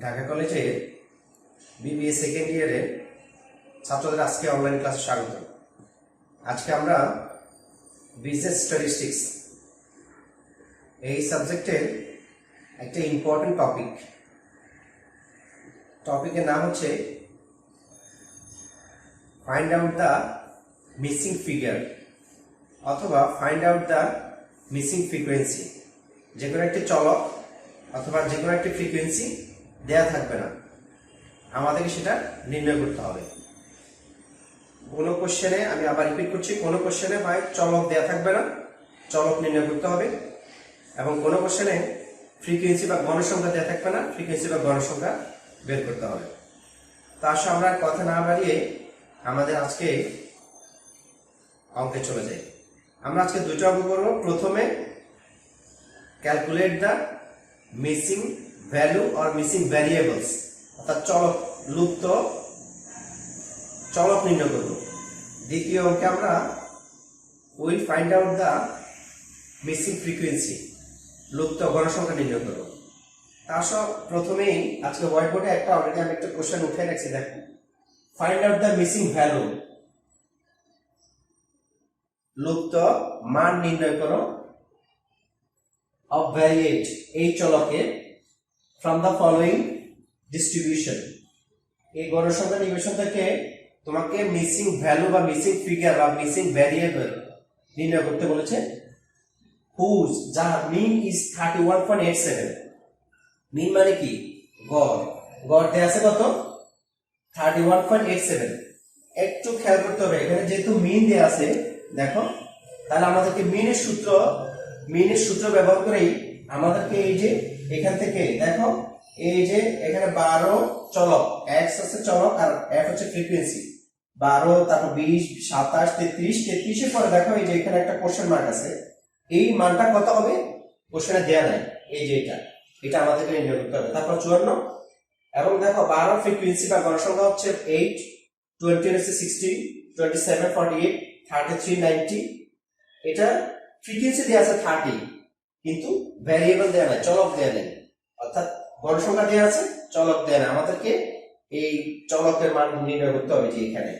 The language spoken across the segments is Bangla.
ঢাকা কলেজে বিবিএ সেকেন্ড ইয়ারে ছাত্রদের আজকে অনলাইন ক্লাসে স্বাগত। আজকে আমরা বিজনেস স্ট্যাটিস্টিক্স এই সাবজেক্টের একটা ইম্পর্টেন্ট টপিকের নাম হচ্ছে find out the missing figure অথবা find out the missing frequency. যে কোনো একটি চলক অথবা যে কোনো একটি ফ্রিকোয়েন্সি দেয়া থাকবে না, আমাদেরকে সেটা নির্ণয় করতে হবে। কোনো কোশ্চেনে, আমি আবার রিপিট করছি, কোনো কোশ্চেনে ভাই চলক দেয়া থাকবে না, চলক নির্ণয় করতে হবে। এবং কোনো কোশ্চেনে ফ্রিকোয়েন্সি বা গণসংখ্যা দেয়া থাকবে না, ফ্রিকোয়েন্সি বা গণসংখ্যা বের করতে হবে। তা আসলে আমরা কথা না বাড়িয়ে আমাদের আজকে অঙ্কে চলে যাই। আমরা আজকে দুটো অঙ্ক করবো। প্রথমে calculate the missing value or missing variables, অর্থাৎ চলক, লুপ্ত চলক নির্ণয় করব। দ্বিতীয় অঙ্কে আমরা will find out the missing frequency, লুপ্ত গণসংখ্যা নির্ণয় করব। তার সব প্রথমেই আজকে হোয়াইট বোর্ডে অলরেডি আমি একটা কোশ্চেন উঠে রাখছি, দেখো। Find out the missing value, লুপ্ত মান নির্ণয় করো, অফ ভ্যারিয়েট এই চলকের, ফ্রম দ্য ফলোইং ডিস্ট্রিবিউশন। এই গণসংখ্যা নির্বাচন থেকে তোমাকে মিসিং ভ্যালু বা মিসিং ফিগার বা মিসিং ভ্যারিয়েবল নির্ণয় করতে বলেছে। হুজ, যার মিন ইজ 31.87। মিন মানে কি? গড়। গড় দেয়া আছে কত? 31.87। একটু খেয়াল করতে হবে, এখানে যেহেতু মিন দেয়া আছে, দেখো, তাহলে আমাদেরকে মিনের সূত্র ব্যবহার করেই আমাদেরকে এই যে এখান থেকে দেখো, এই যে এখানে 12 চলক, এক্স আছে চলক আর এফ হচ্ছে ফ্রিকোয়েন্সি। 12, তারপর 20, 27, 33 এর পরে দেখো এই যে এখানে একটা কোশ্চেন মার্ক আছে। এই মানটা কত হবে কোশ্চেনে দেয়া নাই, এই যে এটা আমাদেরকে নির্ণয় করতে হবে। তারপর 54 এবং দেখো 12 ফ্রিকোয়েন্সি বা গণসংখ্যা হচ্ছে 8, 20 হচ্ছে 16, 27 48, 33 90। এটা ফ্রিকোয়েন্সি দেয়া আছে 30, কিন্তু ভ্যারিয়েবল দেয়া নাই, চলক দেয়া নেই। অর্থাৎ গণসংখ্যা দেয়া আছে, চলক দেয়া নাই। আমাদেরকে এই চলকের মান নির্ণয় করতে হবে, যে এখানে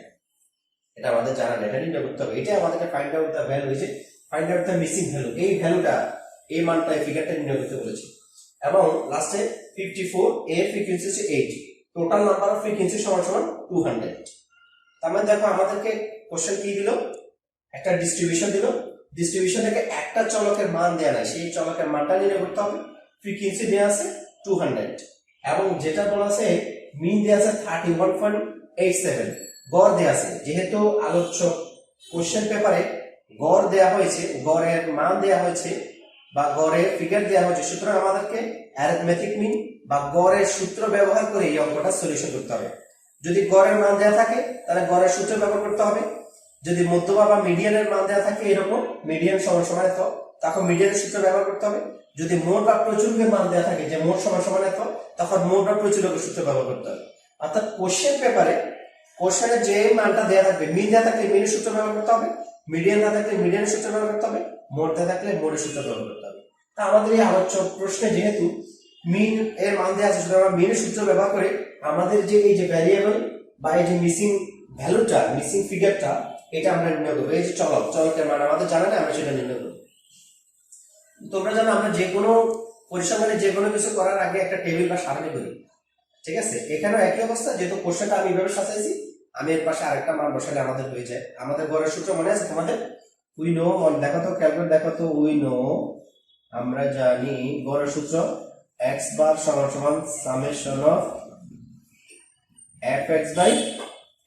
এটা আমাদের জানা নেই, এটা নির্ণয় করতে হবে। এটা আমাদেরকে ফাইন্ড আউট দ্য ভ্যালু, যে find out the missing value, এই ভ্যালুটা, এই মানটা, এই ফিগারটা নির্ণয় করতে বলেছি। এবং লাস্টে 54, এর ফ্রিকোয়েন্সি হচ্ছে 8, টোটাল নাম্বার অফ ফ্রিকোয়েন্সি সমান 200। তার মানে দেখো আমাদেরকে কোশ্চেন কি দিল, একটা ডিস্ট্রিবিউশন দিল। ডিস্ট্রিবিউশন থেকে একটা চলকের মান দেয়া নাই, সেই চলকের মানটা নির্ণয় করতে হবে। ফ্রিকোয়েন্সি দেয়া আছে 200 এবং যেটা বলা আছে মিন দেয়া আছে 31.87। গড় দেয়া আছে, যেহেতু আলোচ্য কোশ্চেন পেপারে গড় দেয়া হয়েছে, গড়ের মান দেয়া হয়েছে বা গড়ের ফিগার দেয়া হয়েছে, সুতরাং আমাদেরকে অ্যারিথমেটিক মিন বা গড়ের সূত্র ব্যবহার করে এই অঙ্কটা সলিউশন করতে হবে। যদি গড়ের মান দেয়া থাকে তাহলে গড়ের সূত্র ব্যবহার করতে হবে। যদি মধ্যমা বা মিডিয়ানের মান দেওয়া থাকে, এরকম মিডিয়ান সমান সমান এত, তখন মিডিয়ানের সূত্র ব্যবহার করতে হবে। যদি মোট বা প্রচুরকের মান দেওয়া থাকে, যে মোট সমান সমান এত, তখন মোট বা প্রচুরকের সূত্র ব্যবহার করতে হবে। অর্থাৎ কোশ্চেন পেপারে কোশ্চেনে যে মানটা দেওয়া থাকবে, মিন দেওয়া থাকলে মিনের সূত্র ব্যবহার করতে হবে, মিডিয়ান দেওয়া থাকলে মিডিয়ানের সূত্র ব্যবহার করতে হবে, মোট দেওয়া থাকলে মোটের সূত্র ব্যবহার করতে হবে। তা আমাদের এই আলোচ্য প্রশ্নে যেহেতু মিন এর মান দেওয়া আছে, সুতরাং আমরা মিনের সূত্র ব্যবহার করে আমাদের যে এই যে ভ্যারিয়েবল বা এই যে মিসিং ভ্যালুটা, মিসিং ফিগারটা, এটা আমরা নির্ণয় করবো। এই যে চলকের মান আমাদের জানা নেই, আমরা সেটা নির্ণয় করবো। তোমরা জানো আমরা যে কোনো পরিসংখ্যানে যে কোনো কিছু করার আগে একটা টেবিল বা সারণী করি, ঠিক আছে? এখানেও একই অবস্থা, যেহেতু কোশ্চেনটা আমি এইভাবে সাজাইছি, আমি এর পাশে আরেকটা মান বসালে আমাদের হয়ে যায়। আমাদের গড়ের সূত্র মনে আছে তোমাদের? উই নো, দেখো তো, ক্যালকুলেট দেখো তো, উই নো, আমরা জানি গড়ের সূত্র এক্স বার সমান সমান summation of F X by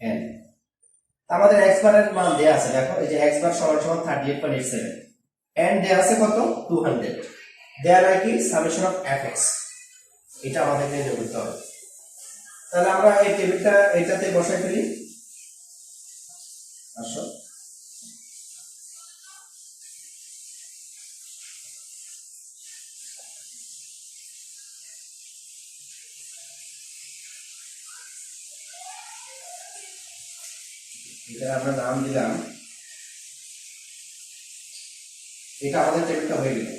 N. আমাদের x বারের মান দেয়া আছে, দেখো এই যে x বার সমান সমান 38.87, এন্ড দেয়া আছে কত? 200, দেয়া নাই কি? Summation of fx। এটা আমাদের নির্ণয় করতে হবে। তাহলে আমরা এই টেবিলটা এটাতে বসাই ফেলি। আসো, এটা আমরা নাম দিলাম, এটা আমাদের টেবিলটা হয়ে গেল।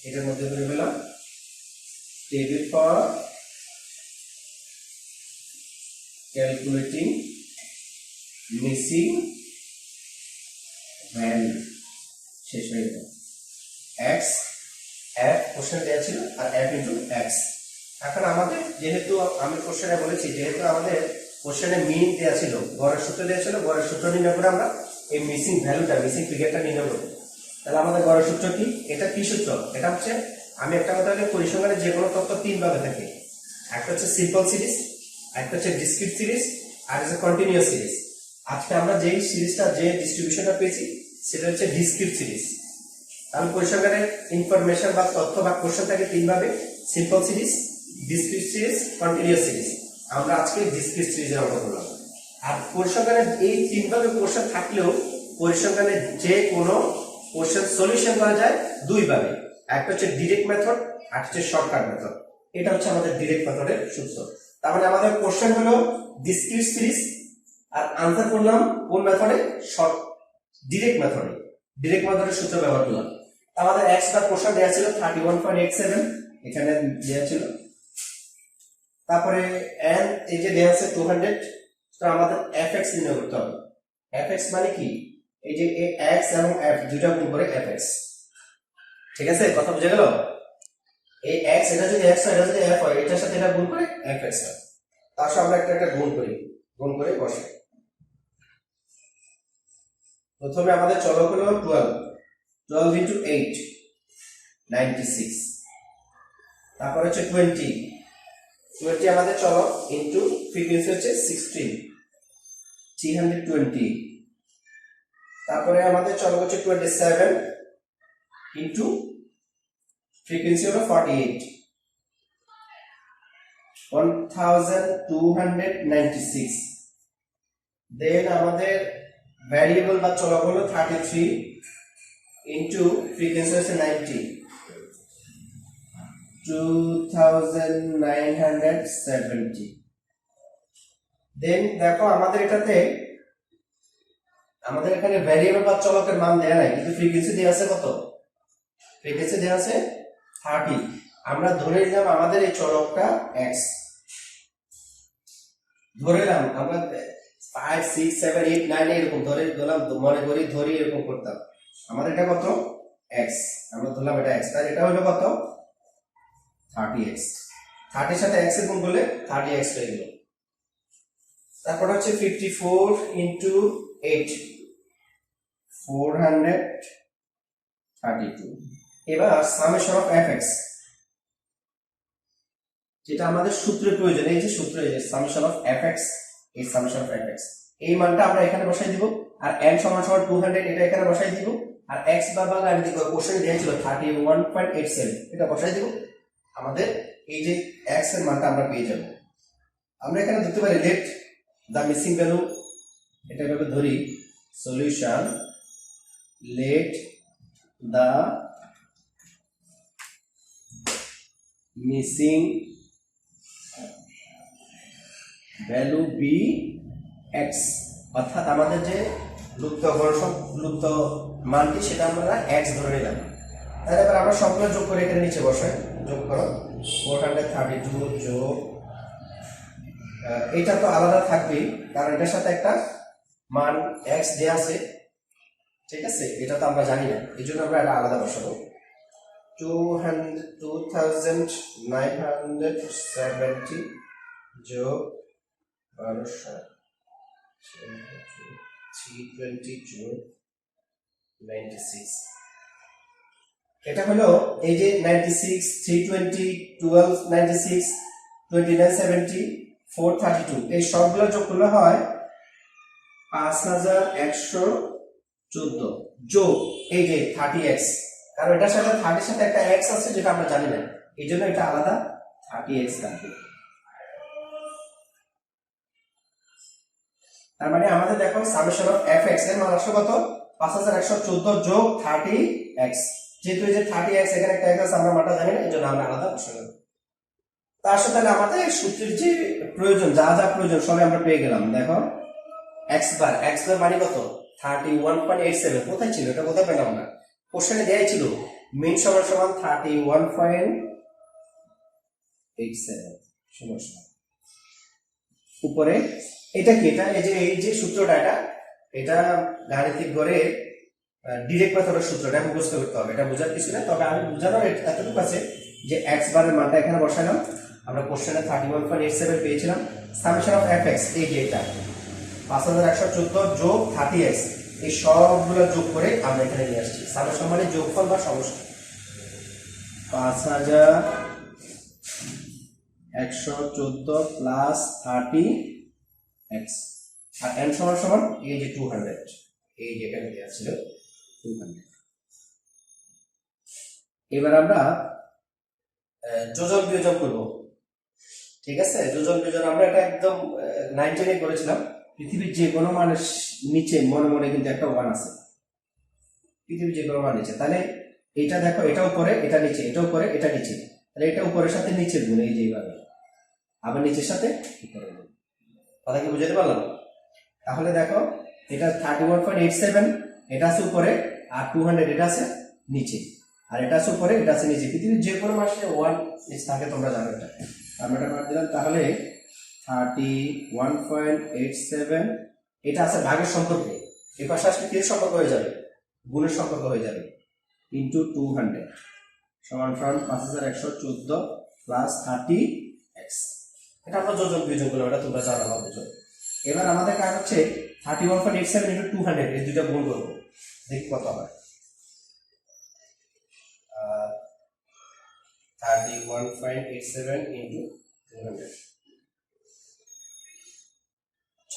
এটার মধ্যে করে ফেলাম table for calculating missing value শেষ হয়ে গেল x f কোশ্চেন দেওয়া ছিল আর f ইনটু x এখন আমাদের যেহেতু আমি কোশ্চেনে বলেছি যেহেতু আমাদের কোশ্চেনে মিন দেওয়া ছিল গড়ের সূত্র দেওয়া ছিল গড়ের সূত্র নির্ণয় করে আমরা এই মিসিং ভ্যালুটা মিসিং ফিগারটা নির্ণয় করব তাহলে আমাদের গড়ের সূত্র কি এটা কি সূত্র এটা হচ্ছে আমি একটা কথা বলি পরিসংখ্যানের যে কোনো তথ্য তিন ভাবে থাকে একটা হচ্ছে সিম্পল সিরিজ একটা হচ্ছে ডিসক্রিট সিরিজ আর হচ্ছে কন্টিনিউয়াস সিরিজ আজকে আমরা যেই সিরিজটা যে ডিস্ট্রিবিউশনটা পেয়েছি সেটা হচ্ছে ডিসক্রিট সিরিজ তাহলে পরিসংখ্যানের ইনফরমেশন বা তথ্য বা কোশ্চেন থাকে তিন ভাবে simple series discrete series continuous series আমরা আজকে ডিসক্রিট সিরিজের অঙ্ক করলাম আর পরিসংখ্যানের এই তিন ভাবে কোশ্চেন থাকলেও পরিসংখ্যানের যে কোনো কোশ্চেন সলিউশন করা যায় দুই ভাবে একটা হচ্ছে ডিরেক্ট মেথড আর হচ্ছে শর্টকাট মেথড এটা হচ্ছে আমাদের ডিরেক্ট মেথডের সূত্র তার মানে আমাদের কোশ্চেন হলো ডিসক্রিট সিরিজ আর আনসার করলাম কোন মেথডে শর্ট ডিরেক্ট মেথডের সূত্র ব্যবহার করলাম আমাদের x বার কোশ্চেন দেওয়া ছিল 31.87 এখানে দেওয়া ছিল তারপরে n এই যে দেওয়া আছে 200 তো আমাদের fx নির্ণয় করতে হবে fx মানে কি এই যে x এবং f দুটো গুণ করে fx ঠিক আছে কথা বুঝে গেল এই x এটা যদি x হয় এটা যদি f হয় এটার সাথে এটা গুণ করে fx হয় তার সাথে আমরা একটা গুণ করে বসাই প্রথমে আমাদের চলক হলো 12 into 8 96 তারপর হচ্ছে 20 আমাদের চলক ইনটু ফ্রিকোয়েন্সি হচ্ছে 16 320 তারপরে আমাদের চলক হচ্ছে 27 ইনটু ফ্রিকোয়েন্সি হলো 48 1296 দেন আমাদের ভ্যারিয়েবল বা চলক হলো 33 ইনটু ফ্রিকোয়েন্সি হচ্ছে 90 2970 দেন দেখো আমাদের এখানে ভ্যারিয়েবল বা চলকের মান দেয়া নাই কিন্তু ফ্রিকোয়েন্সি দেয়া আছে কত ফ্রিকোয়েন্সি দেয়া আছে 30 আমরা ধরে নিলাম আমাদের এই চলকটা x ধরে নিলাম আমরা 5 6 7 8 9 এরকম ধরে দিলাম মনে করি ধরি এরকম করতাম আমাদের এটা কত x আমরা ধরলাম এটা x তার এটা হলো কত 30x 30 সাথে x এর গুণ করলে 30x হয়ে গেল তারপর হচ্ছে 54 into 8 432 এবার সামেশন অফ fx যেটা আমাদের সূত্রের প্রয়োজন এই যে সূত্র এই যে সামেশন অফ fx এই সামেশন অফ fx এই মানটা আমরা এখানে বসাই দিব আর n সমান 200 এটা এখানে বসাই দিব আর x বারবার আমি দিব কোশ্চেনে দেয়া ছিল 31.87 এটা বসাই দিব আমাদের এই যে x এর মানটা আমরা পেয়ে যাব আমরা এখানে ধরতে পারি লেট দা মিসিং ভ্যালু এটা ভাবে ধরি সলিউশন লেট দা মিসিং ভ্যালু বি x অর্থাৎ আমাদের যে লুপ্ত মানটি সেটা আমরা x ধরে নিলাম তাহলে এবার আমরা সবগুলো যোগ করে এখানে নিচে বসাই যোগ করো 432 যোগ এটা তো আলাদা থাকবেই কারণ এটার সাথে একটা মান x দেয়া আছে ঠিক আছে এটা তো আমরা জানি না এজন্য আমরা এটা আলাদা বসাবো 2970 যোগ 320 যোগ 96 এটা হলো এই যে 96 320 12 96 2970 432 এই সবগুলো যোগ করলে হয় 5114 যোগ এই যে 30x কারণ এটার সাথে 30 এর সাথে একটা x আছে যেটা আমরা জানি না এইজন্য এটা আলাদা 30x থাকবে তার মানে আমাদের দেখো সামেশন অফ fx এর মান আসলে কত 5114 যোগ 30x যেহেতু এই যে 30x এখানে একটা x আছে আমরা মানটা জানি না এজন্য আমরা আলাদা বসালাম তার সাথে আমাদের সূত্রের যে প্রয়োজন যা যা প্রয়োজন সবই আমরা পেয়ে গেলাম দেখো x বার মানে কত 31.87 কোথায় ছিল এটা কোথায় পেলাম না কোশ্চেনে দেয়াই ছিল মিন সমান 31.87 87 সমান সমান উপরে এটা কি, এটা এই যে সূত্রটা, এটা গাণিতিক গড়ে ডিরেক্ট মেথডের সূত্রটা মুখস্থ করতে হবে, এটা বোঝার কিছু না। তবে আমি বোঝানোর এতটুকু আছে যে এক্স বারের মানটা এখানে বসালাম, আমরা কোশ্চেনে 31.87 পেয়েছিলাম। সামেশন অফ এফ এক্স, এই যে এটা 5114 যোগ 30x, এই সবগুলো যোগ করে আমরা এখানে নিয়ে আসছি। সামেশন মানে যোগফল বা সমষ্টি। 5114 প্লাস 30x আর n সমান সমান এই যে 200, এই যে এখানে দেওয়া ছিল 200। এবার আমরা যোজন বিয়োজন করব, ঠিক আছে? যোজন বিয়োজন আমরা এটা একদম 9 এ করেছিলাম। পৃথিবীর যে কোনো মানের নিচে মনে মনে কিন্তু একটা 1 আছে, পৃথিবীর যে কোনো মান নিচে। তাহলে এটা দেখো, এটা উপরে এটা নিচে, এটা উপরে এটা নিচে, তাহলে এটা উপরের সাথে নিচের গুণ, এই যে এইভাবে, আবার নিচের সাথে উপরের গুণ। কথা কি বুঝতে পারলাম? তাহলে দেখো এটা 31.87 এটা আছে উপরে, আর 200 এটা আছে নিচে, আর এটা আছে উপরে এটা আছে নিচে। পৃথিবীর যে কোনো মাসে 1 নিচে থাকে, তোমরা জানো এটা। আমরা এটা বাদ দিলাম, তাহলে 31.87 এটা আছে ভাগের সম্পর্কে, এই পাশে আসলে কি সম্পর্ক হয়ে যাবে? গুণের সম্পর্ক হয়ে যাবে, ইন্টু 200 সমান 5114 প্লাস 30x। এটা আমরা যোজন বিয়োজন করলাম, এটা তোমরা জানো না, বুঝো। এবার আমাদের কাজ হচ্ছে 31.87 ইন্টু 200, এই দুইটা গুণ করবো, দেখি কত হয়। 31.87 ইন্টু 200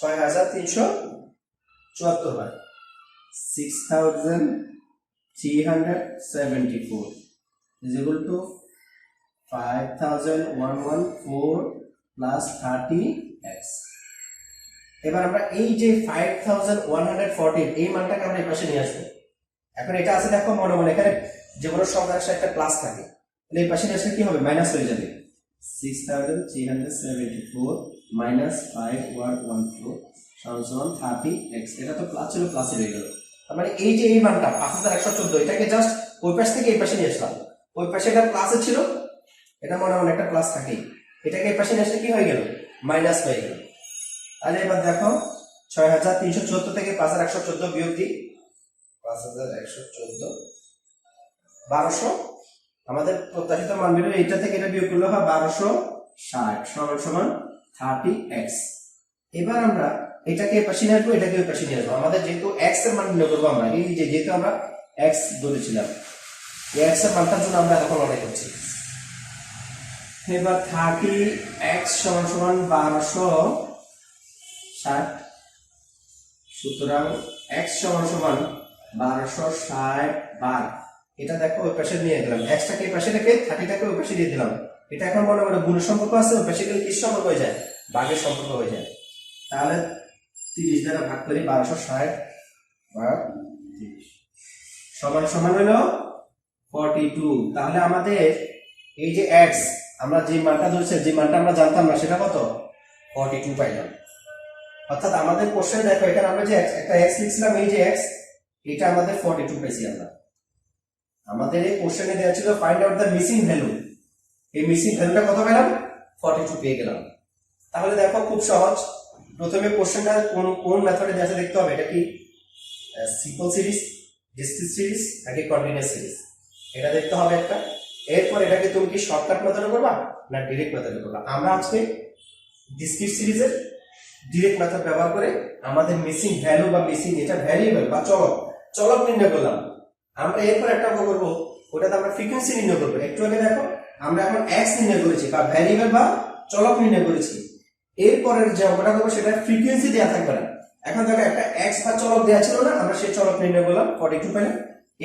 6374 হয়, 6374 is equal to 5114 plus 30x। এবার আমরা এই যে 5114 এই মানটাকে আমরা এই পাশে নিয়ে আসবো। এখন এটা আছে দেখো মনে মনে, এখানে যে কোনো সংখ্যার সাথে একটা প্লাস থাকে, তাহলে এই পাশে নিয়ে আসলে কি হবে? মাইনাস হয়ে যাবে। 6374 মাইনাস 5114 সমান 30x। এটা তো প্লাস ছিল, প্লাসে হয়ে গেল। তার মানে এই যে এই মানটা 5114, এটাকে জাস্ট ওই পাশ থেকে এই পাশে নিয়ে আসলাম। ওই পাশে এটা প্লাসে ছিল, এটা মনে মনে একটা প্লাস থাকে, এটাকে এই পাশে নিয়ে আসলে কি হয়ে গেল? মাইনাস হয়ে গেল। তাহলে এবার দেখো 6374 থেকে 5114 বিয়োগ দিই, 5114 1200, আমাদের প্রত্যাশিত মান বের হবে এটা থেকে, এটা বিয়োগ করলে হয় 1260 সমান সমান 30x। এবার আমরা এটাকে এই পাশে নিয়ে আসবো, এটাকে ওই পাশে নিয়ে আসবো। আমাদের যেহেতু x এর মান নির্ণয় করবো আমরা, এই যে যেহেতু আমরা x ধরেছিলাম, এই x এর মানটার জন্য আমরা এখন লড়াই করছি। এবার 30x সমান সমান 1260, সুতরাং x সমান সমান 1260 বার। এটা দেখো ওই পাশে নিয়ে গেলাম, x টাকে এই পাশে রেখে 30টাকে ওই পাশে দিয়ে দিলাম। এটা এখন মনে মনে গুণের সম্পর্ক আছে, ওই পাশে গেলে কি সম্পর্ক হয়ে যায়? ভাগের সম্পর্ক হয়ে যায়। তাহলে 30 দ্বারা ভাগ করি, 1260 ভাগ 30 সমান সমান হলো 42। তাহলে আমাদের এই যে x, আমরা যে মানটা ধরেছি, যে মানটা আমরা জানতাম না, সেটা কত? 42 পাইলাম। অর্থাৎ আমাদের কোশ্চেন দেখো, এখানে আমরা যে একটা x লিখছিলাম, এই যে x, এটা আমাদের 42 পাইছি আমরা। আমাদের এই কোশ্চেনে দেওয়া ছিল find out the missing value, এই মিসিং ভ্যালুটা কত পেলাম? 42 পেয়ে গেলাম। তাহলে দেখো খুব সহজ, প্রথমে কোশ্চেনটা কোন মেথডে দেওয়া আছে দেখতে হবে। এটা কি সিম্পল সিরিজ, ডিসক্রিট সিরিজ নাকি কন্টিনিউয়াস সিরিজ, এটা দেখতে হবে একটা। এরপর এটাকে তুমি কি শর্টকাট মেথডে করবা না ডাইরেক্ট মেথডে করবা? আমরা আজকে ডিসক্রিট সিরিজের ডিরেক্ট মেথড ব্যবহার করে আমাদের মিসিং ভ্যালু বা মিসিং এটা ভ্যারিয়েবল বা চলক নির্ণয় করলাম। আমরা এরপর একটা করবো, ওটাতে আমরা ফ্রিকোয়েন্সি নির্ণয় করবো। একটু আগে দেখো আমরা এখন x নির্ণয় করেছি বা ভ্যারিয়েবল বা চলক নির্ণয় করেছি। এরপরের যে অঙ্কটা করবো সেটা ফ্রিকোয়েন্সি দেওয়া থাকবে না। এখন দেখো একটা x বা চলক দেওয়া ছিল না, আমরা সেই চলক নির্ণয় করলাম 42 পেলাম।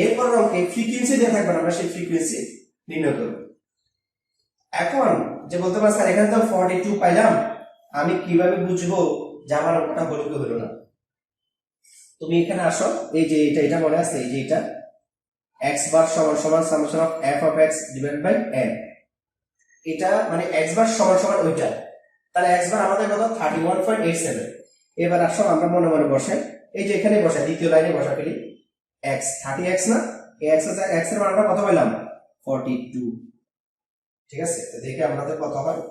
এরপর অঙ্কে ফ্রিকোয়েন্সি দেওয়া থাকবে না, আমরা সেই ফ্রিকোয়েন্সি নির্ণয় করবো। এখন যে বলতে পারো স্যার এখানে তো 42 পাইলাম, আমি কিভাবে বুঝবো যে আমার অঙ্কটা হলো কি হলো না? তুমি এখানে আসো, এই যে এটা মনে আছে, এই যে এটা x বার সমান সমান summation of f of x divided by n, এটা মানে x বার সমান সমান ওইটা। তাহলে x বার আমাদের কত? 31.87। এবার আসো আমরা মনে মনে বসে, এই যে এখানে বসে দ্বিতীয় লাইনে বসা ফেলি, x 30x না, এই x এর মান আমরা কত পেলাম? 42। ঠিক আছে, তো দেখে আমাদের কত হয়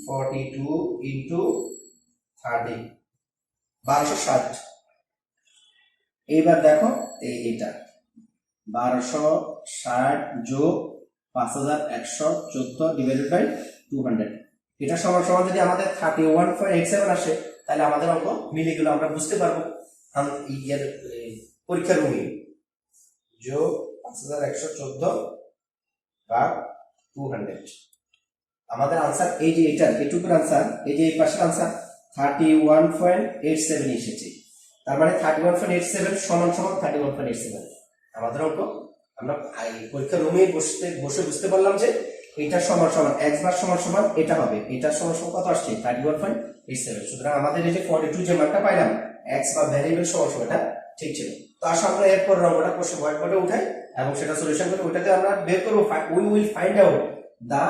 42 ইন্টু 30 1260। এইবার দেখো এইটা 1260 যোগ 5114 ডিভাইডেড বাই 200, এটা সমান সমান যদি আমাদের 31.87 আসে তাহলে আমাদের অঙ্ক মিলে গেল, আমরা বুঝতে পারবো পরীক্ষার রুমে যোগ 5114 ভাগ 200, আমাদের আনসার এই যে এটার এটুকুর আনসার, এই যে এই পাশের আনসার 31.87 এসেছে। তার মানে 31.87 সমান সমান 31.87 আমাদের অঙ্ক। আমরা পরীক্ষার রুমে বসে বুঝতে পারলাম যে এটা সমান সমান x বার সমান সমান এটা হবে, এটা সমান সমান কত আসছে 31.87। সুতরাং আমাদের এই যে 42 যে মানটা পাইলাম x বা ভ্যারিয়েবল সমান সমান এটা ঠিক ছিল। তো আসলে আমরা এরপর অঙ্কটা কোশ্চেন হোয়াইট বোর্ডে উঠাই এবং সেটা সলিউশন করে ওটাতে আমরা বের করব we will find out the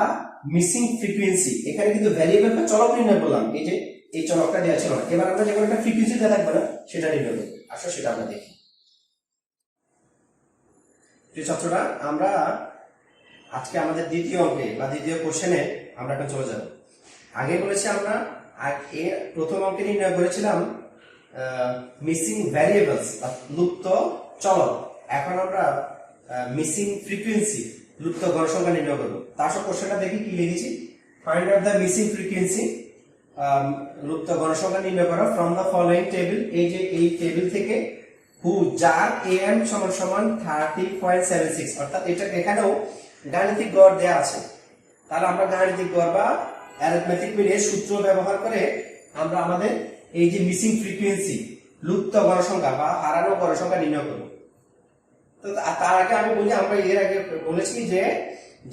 missing frequency. এখানে কিন্তু ভ্যারিয়েবল বা চলক নির্ণয় করলাম, এই যে এই চলকটা দেওয়া ছিল না, এবার আমরা যে কোনো একটা ফ্রিকোয়েন্সি দেওয়া থাকবে না সেটা নির্ণয় করব। আসলে সেটা আমরা দেখি। প্রিয় ছাত্ররা, আমরা আজকে আমাদের দ্বিতীয় অঙ্কে বা দ্বিতীয় কোশ্চেনে আমরা এখন চলে যাব। আগে বলেছি আমরা প্রথম অঙ্কে নির্ণয় করেছিলাম মিসিং ভ্যারিয়েবলস বা লুপ্ত চলক, এখন আমরা মিসিং ফ্রিকোয়েন্সি লুপ্ত গড়সংখ্যা নির্ণয় করবো। তার সব কোশ্চেনটা দেখি কি লিখেছি, find out the missing frequency, লুপ্ত গড়সংখ্যা নির্ণয় করা ফ্রম দ্য ফলোইং টেবিল, এই যে এই টেবিল থেকে হু যার am সমান সমান 30.76, অর্থাৎ এটা এখানেও গাণিতিক গড় দেয়া আছে। তাহলে আমরা গাণিতিক গড় বা অ্যারিথমেটিক মিন এর সূত্র ব্যবহার করে আমরা আমাদের এই যে মিসিং ফ্রিকোয়েন্সি লুপ্ত গড়সংখ্যা বা হারানো গড়সংখ্যা নির্ণয় করব। তো তার আগে আমি বলি, আমরা এর আগে বলেছি যে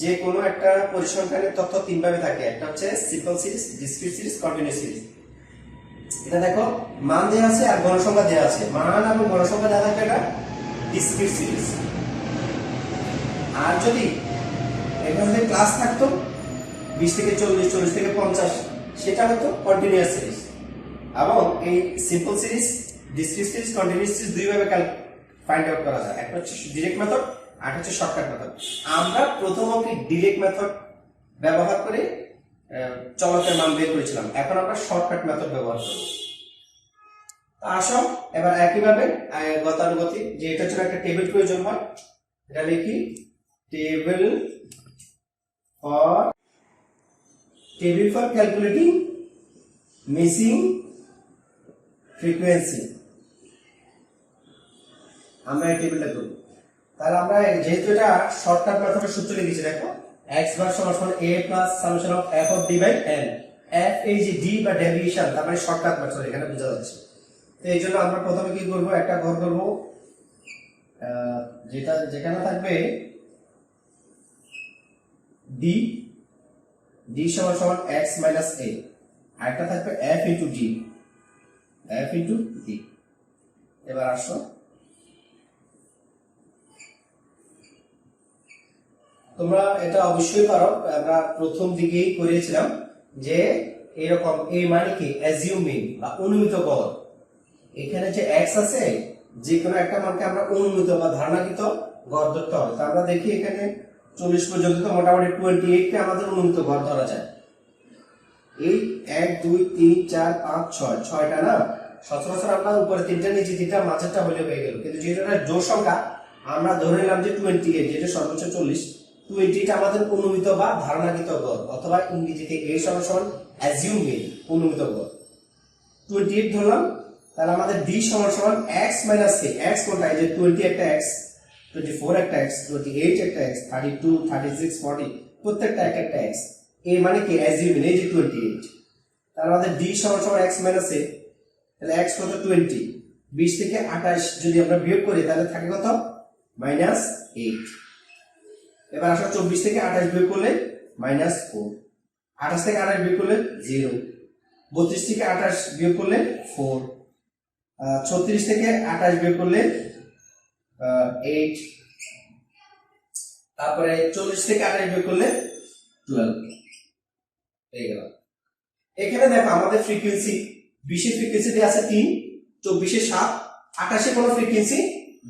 যে কোনো একটা পরিসংখ্যানের তথ্য তিন ভাবে থাকে, একটা হচ্ছে simple series, discrete series, continuous series. এটা দেখো মান দেওয়া আছে আর গণসংখ্যা দেওয়া আছে, মান এবং গণসংখ্যা দেওয়া থাকবে এটা ডিসক্রিট সিরিজ। আর যদি এখানে ক্লাস থাকতো 20 থেকে 40, 40 থেকে 50, সেটা হতো কন্টিনিউয়াস সিরিজ। এবং এই simple series, discrete series, continuous series দুই ভাবে ফাইন্ড আউট করা যায়, একটা হচ্ছে ডিরেক্ট মেথড আর হচ্ছে শর্টকাট মেথড। আমরা প্রথম অঙ্কে ডিরেক্ট মেথড ব্যবহার করে চলকের মান বের করেছিলাম, এখন আমরা শর্টকাট মেথড ব্যবহার করব। আসো এবার একইভাবে গতানুগতিক, যে এটা হচ্ছে একটা টেবিল প্রয়োজন হয়, এটা লিখি table for calculating missing frequency, আমরা এই টেবিলটা করব। তাহলে আমরা যেহেতু এটা শর্টকাট মেথডের সূত্র লিখেছি, দেখো x বার সমান সমান a plus summation of f of d by n, f এই যে d বা ডেভিয়েশন, তার মানে শর্টকাট মেথড এখানে বোঝা যাচ্ছে। তো এই জন্য আমরা প্রথমে কি করব, একটা ঘর করব যেটা যেখানে থাকবে d সমান সমান x মাইনাস a, আর একটা থাকবে f ইনটু d। এবার আসো তোমরা এটা অবশ্যই পারো, আমরা প্রথম দিকেই করেছিলাম যে এরকম এই মানে কি অ্যাজিউমিং বা অনুমিত গড়, এখানে যে x আছে যে কোনো একটা মানকে আমরা অনুমিত বা ধারণাকৃত গড় ধরতে হবে। তো আমরা দেখি এখানে 40 পর্যন্ত তো মোটামুটি 28 কে আমাদের অনুমিত গড় ধরা যায়। এই 1 2 3 4 5 6 6টা না, সচরাচর আমরা উপরে তিনটা নিচে তিনটা মাঝেরটা হলে হয়ে গেল, কিন্তু যেহেতু এটা জোড় সংখ্যা আমরা ধরে নিলাম যে 28, যেটা সর্বোচ্চ 40, 28 আমাদের অনুমিত বা ধারণাকৃত গড়, অথবা ইংরেজিতে a সমান সমান অ্যাজিউমড অনুমিত গড় 28 ধরলাম। তাহলে আমাদের d সমান সমান x মাইনাস a, x কোনটা, এই যে 20 একটা x, 24 একটা x, 28 একটা x, 32 36 40 প্রত্যেকটা এক একটা x, a মানে কি অ্যাজিউমড, এই যে 28। তাহলে আমাদের d সমান সমান x মাইনাস a, তাহলে x কত 20, 20 থেকে 28 যদি আমরা বিয়োগ করি তাহলে থাকে কত মাইনাস 8। এবার আসো 24 থেকে 28 বিয়োগ করলে মাইনাস 4, 28 থেকে 28 বিয়োগ করলে 0, 32 থেকে 28 বিয়োগ করলে 4, 36 থেকে 28 বিয়োগ করলে 8, তারপরে 40 থেকে 28 বিয়োগ করলে 12। এই গেল। এখানে দেখো আমাদের ফ্রিকোয়েন্সি 20 এর ফ্রিকোয়েন্সি দেয়া আছে 3, 24 এ 7, 28 এ কোনো ফ্রিকোয়েন্সি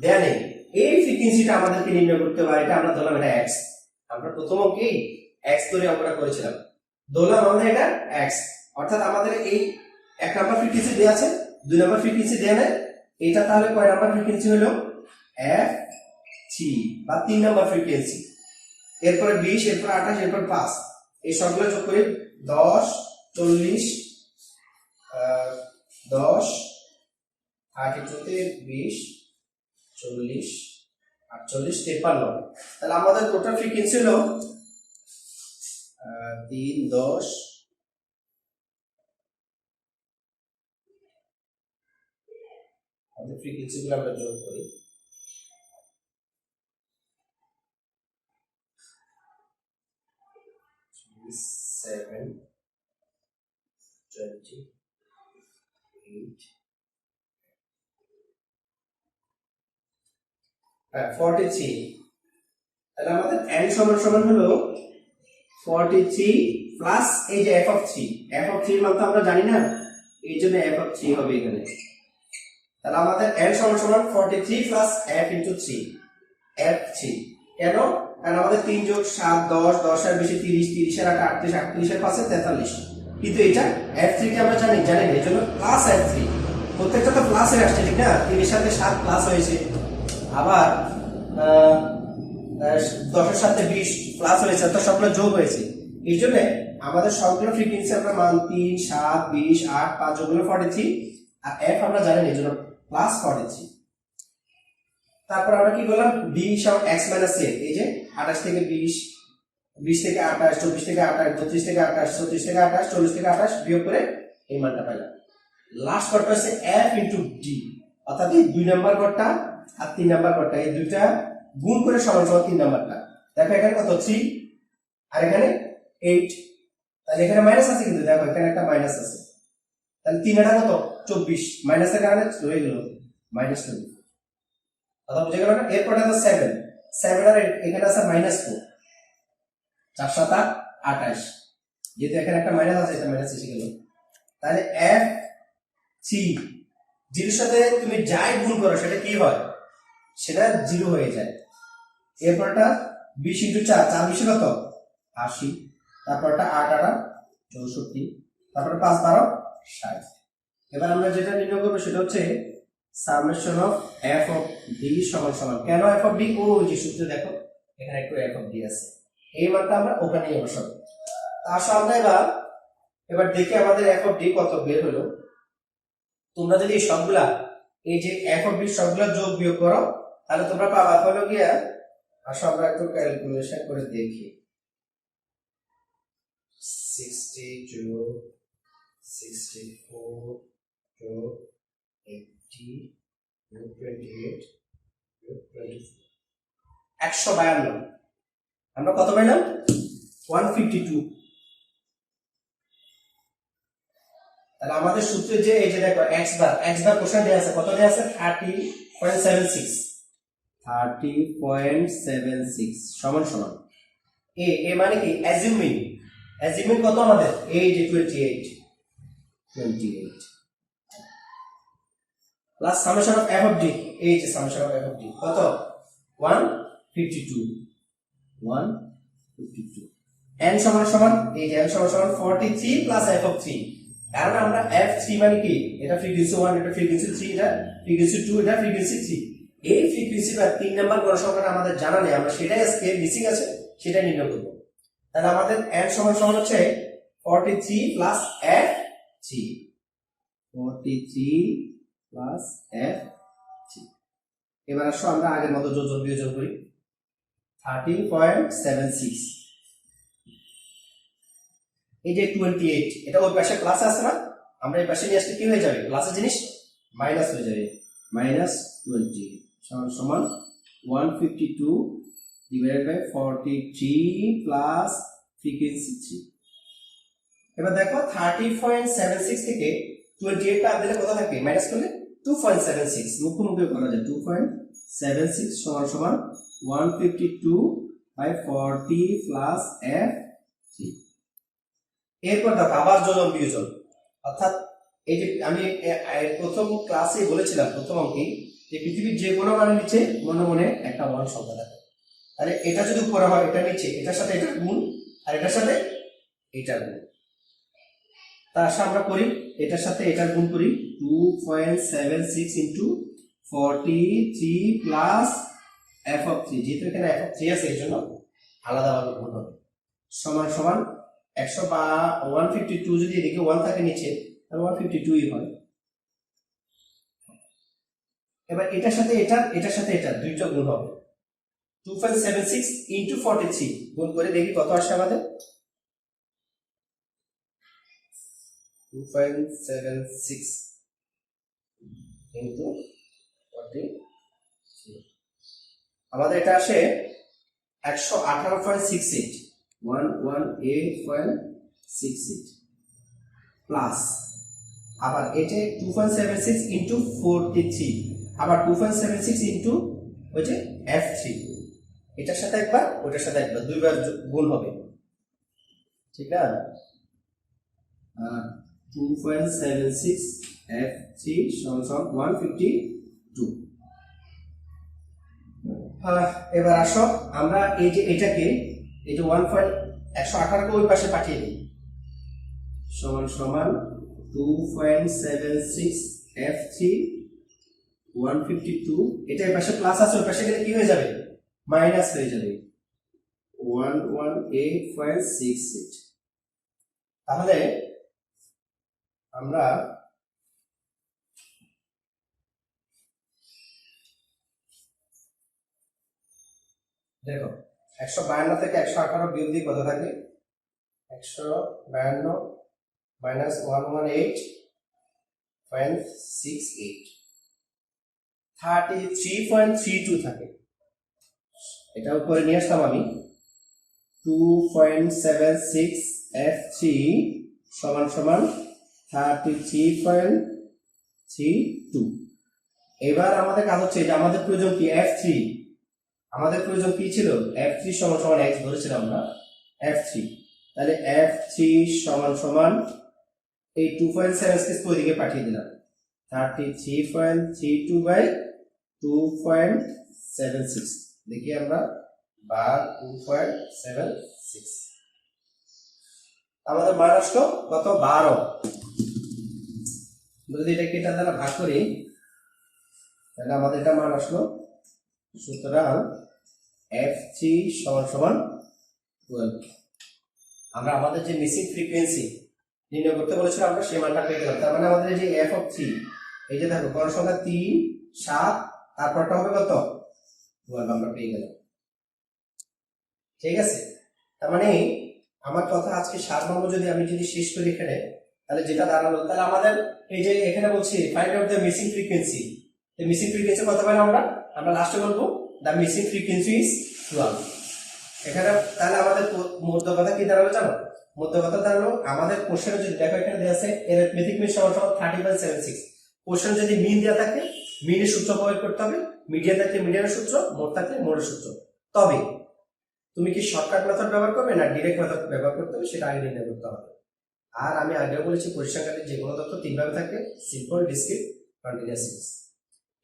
দেয়া নেই। এই ফ্রিকোয়েন্সিটা আমাদেরকে নির্ণয় করতে হবে, এটা আমরা ধরলাম এটা x। আমরা প্রথম অঙ্কেই এক্স ধরে আমরা করেছিলাম, ধরলাম আমাদের এটা এক্স, অর্থাৎ আমাদের এই 1 নাম্বার ফ্রিকোয়েন্সি দেওয়া আছে, 2 নাম্বার ফ্রিকোয়েন্সি দেওয়া নেই, এটা তাহলে কয় নাম্বার ফ্রিকোয়েন্সি হলো এফ সি বা 3 নাম্বার ফ্রিকোয়েন্সি। এরপরে 20, এরপর 28, এরপর 5, এই সবগুলো যোগ করি 10, 40, 10 32 20 40 48 53, তাহলে আমাদের টোটাল ফ্রিকোয়েন্সি হলো 3 10 আমাদের ফ্রিকোয়েন্সি গুলো আমরা যোগ করি 7 28 43, তাহলে আমাদের n সমান সমান হলো 43 প্লাস এই যে f of 3, f of 3 এর মান তো আমরা জানি না, এই জন্য f of 3 হবে এখানে। তাহলে আমাদের n সমান সমান 43 প্লাস f into 3, f 3। কেন? কারণ আমাদের 3 যোগ 7 10, 10 আর বেশি 30, 30 আর 8 38, 38 এর পাশে 43, কিন্তু এটা f3 কে আমরা জানি না, এজন্য প্লাস f3, প্রত্যেকটা তো প্লাসের আসছে ঠিক না, 30 এর সাথে 7 প্লাস হয়েছে, আবার 10 এর সাথে 20 প্লাস হয়েছে, তো সবগুলো যোগ হয়েছে, এই জন্য আমাদের সবগুলো ফ্রিকোয়েন্সি আমরা মান 3 7 20 8 5 যোগগুলো 43, আর f আমরা জানি না, এজন্য প্লাস 43। তারপর আমরা কি করলাম, b সমান x মাইনাস a, এই যে 28 থেকে 20, 20 থেকে 28, 24 থেকে 28, 32 থেকে 28, 34 থেকে 28, 40 থেকে 28 বিয়োগ করে এই মানটা পাইলাম। লাস্ট ঘরটা হচ্ছে f ইনটু d, অর্থাৎ এই 2 নাম্বার ঘরটা আর 3 নাম্বার ঘরটা, এই দুইটা গুণ করে সমান সমান 3 নাম্বারটা। দেখো এখানে কত 3 আর এখানে 8, তাহলে এখানে মাইনাস আছে, কিন্তু দেখো এখানে একটা মাইনাস আছে, তাহলে 3 এটা কত 24, মাইনাসের কারণে হয়ে গেল মাইনাস 24, কথা বুঝে গেল না? এরপরে আছে 7, 7 আর এখানে আছে মাইনাস 4, 4 7 28, যেহেতু এখানে একটা মাইনাস আছে, এটা মাইনাস এসে গেল, তাহলে f 3 জিরোর সাথে তুমি যাই গুণ করো সেটা কি হয়, সেটা 0 হয়ে যায়। এরপরটা 20 ইনটু 4, 4 20 কত 80, তারপরটা 8 8 64, তারপরে 5 12 60। এবার আমরা যেটা নির্ণয় করব সেটা হচ্ছে summation of f of d সমান সমান, কেন f অফ d, ও যে সূত্রে দেখো এখানে একটু f অফ d আছে, এই মানটা আমরা ওখানেই বসাবো। আসলে আমরা এবার দেখি আমাদের f অফ d কত বের হলো। তোমরা যদি এই সবগুলা, এই যে f অফ d সবগুলা যোগ বিয়োগ করো, তাহলে তোমরা পাবা হলো গিয়া, আসলে আমরা একটু ক্যালকুলেশন করে দেখি, 62 64 80 28 24, 152, আমরা কত পাইলাম 152। তাহলে আমাদের সূত্রে যে এই যে দেখো x বার কোশ্চেন দেয়া আছে, কত দেয়া আছে 30.76, 30.76 সমান সমান এ মানে কি অ্যাজিউমিং কত আমাদের এই যে 28 plus summation of f of d, এই যে summation of f of d কত 152 n সমান সমান, এই যে n সমান সমান 43 প্লাস f অফ 3, কারণ আমরা f3 মানে কি, এটা ফ্রিকোয়েন্সি 1, এটা ফ্রিকোয়েন্সি 3, এটা ফ্রিকোয়েন্সি 2, এটা ফ্রিকোয়েন্সি 3, এই ফ্রিকোয়েন্সি বা 3 নাম্বার গণসংখ্যাটা আমাদের জানা নেই, আমরা সেটাই আজকে মিসিং আছে সেটা নির্ণয় করব। তাহলে আমাদের n সমান সমান হচ্ছে 43 প্লাস f3, 43 প্লাস f3। এবার আসো আমরা আগের মতো যোজন বিয়োজন করি, 30.76, এই যে 28, এটা ওই পাশে প্লাস আছে না, আমরা এই পাশে নিয়ে আসলে কি হয়ে যাবে, প্লাসের জিনিস মাইনাস হয়ে যাবে, -20 সমান সমান 152 ডিভাইডেড বাই 43 প্লাস ফ্রিকোয়েন্সি 3। এবার দেখো 30.76 থেকে 28 টা দিলে কত থাকে, মাইনাস করলে 2.76, মুখোমুখি করা যায়, 2.76 সমান সমান 152 বাই 40 প্লাস f3। এরপর দেখো আবার যোজন বিয়োজন, অর্থাৎ এই যে আমি প্রথম ক্লাসে বলেছিলাম প্রথম অঙ্কে যে পৃথিবীর যে কোনো মানের নিচে মনে মনে একটা 1 সংখ্যা থাকে, তাহলে এটা যদি উপরে হয় এটা নিচে, এটার সাথে এটা গুণ, আর এটার সাথে এটার গুণ। তা আসলে আমরা করি এটার সাথে এটার গুণ করি 2.76 ইন্টু 43 প্লাস f অফ 3, যেহেতু এখানে f অফ 3 আছে এই জন্য আলাদাভাবে গুণ হবে, সমান সমান 100 বা 152 যদি এদিকে 1 থাকে নিচে তাহলে 152ই হয়। এবার এটার সাথে এটার সাথে এটা দুইটা গুণ হবে 2.76 ইন্টু 43 গুণ করে দেখি কত আসে আমাদের 2.76 ইন্টু 43 আমাদের এটা আসে 118.68 118.68 প্লাস আবার এটা 2.76 ইন্টু 43 আবার 2.76 ইন্টু ওই যে f3 এটার সাথে একবার ওটার সাথে একবার দুইবার গুণ হবে, ঠিক না? 2.76 f3 সমান 152। এবার আসো আমরা এই যে এটাকে এই যে 1.118 কে ওই পাশে পাঠিয়ে দিই, সমান সমান 2.76 f3 152, এটা এই পাশে প্লাস আছে ওই পাশে গেলে কি হয়ে যাবে মাইনাস হয়ে যাবে 118.68। তাহলে আমরা দেখো 152 থেকে 118 বিয়োগ দিয়ে কত থাকে 152 মাইনাস 118.68 33.32 থাকে। এটা উপরে নিয়ে আসলাম আমি 2.76 f3 সমান সমান 33.32। এবার আমাদের কাজ হচ্ছে যে আমাদের প্রয়োজন কি f3, আমাদের প্রয়োজন কি ছিল f3 সমান সমান x ধরেছিলাম আমরা f3, তাহলে f3 সমান সমান এই 2.76 কে ওইদিকে পাঠিয়ে দিলাম 33.32 বাই 2.76 দেখি আমরা বা 2.76 আমাদের মান আসলো কত 12। যদি এটাকে এটা দ্বারা ভাগ করি তাহলে আমাদের এটা মান আসলো, সুতরাং f3 সমান সমান 12। আমরা আমাদের যে মিসিং ফ্রিকোয়েন্সি নির্ণয় করতে বলেছিলাম আমরা সেই মানটা পেয়ে গেলাম। তার মানে আমাদের এই যে f অফ 3 এই যে দেখো গড় সংখ্যা 3 7 তারপরটা হবে কত 12 আমরা পেয়ে গেলাম, ঠিক আছে? তার মানে আমার কথা আজকে সারমর্ম যদি আমি শেষ করি এখানে তাহলে যেটা দাঁড়ালো তাহলে আমাদের এই যে এখানে বলছি find out the missing frequency, এই মিসিং ফ্রিকোয়েন্সি কত পাইলাম আমরা লাস্টে বলবো দ্য মিসিং ফ্রিকোয়েন্সি ইজ 12। এখানে তাহলে আমাদের মধ্য কথা কি দাঁড়ালো জানো? মধ্য কথা দাঁড়ালো আমাদের কোশ্চেনে যদি দেখো এখানে দেয়া আছে অ্যারিথমেটিক মিন সমান 30.76। কোশ্চেন যদি মিন দেয়া থাকে মিনের সূত্র প্রয়োগ করতে হবে, মিডিয়ান থাকলে মিডিয়ানের সূত্র, মোড থাকলে মোডের সূত্র। তবে তুমি কি শর্টকাট মেথড ব্যবহার করবে না ডিরেক্ট মেথড ব্যবহার করতে হবে সেটা আগে নির্ণয় করতে হবে। আর আমি আগেও বলেছি পরিসংখ্যানের যে কোনো তথ্য তিন ভাবে থাকে, সিম্পল, ডিসক্রিট, কন্টিনিউয়াস সিরিজ।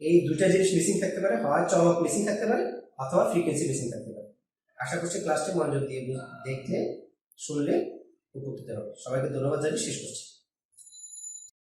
এই দুইটা জিনিস মিসিং থাকতে পারে, হয় চলক মিসিং থাকতে পারে অথবা ফ্রিকোয়েন্সি মিসিং থাকতে পারে। আশা করছি ক্লাসটি মনোযোগ দিয়ে দেখলে শুনলে উপকৃত হবে। সবাইকে ধন্যবাদ জানিয়ে শেষ করছি।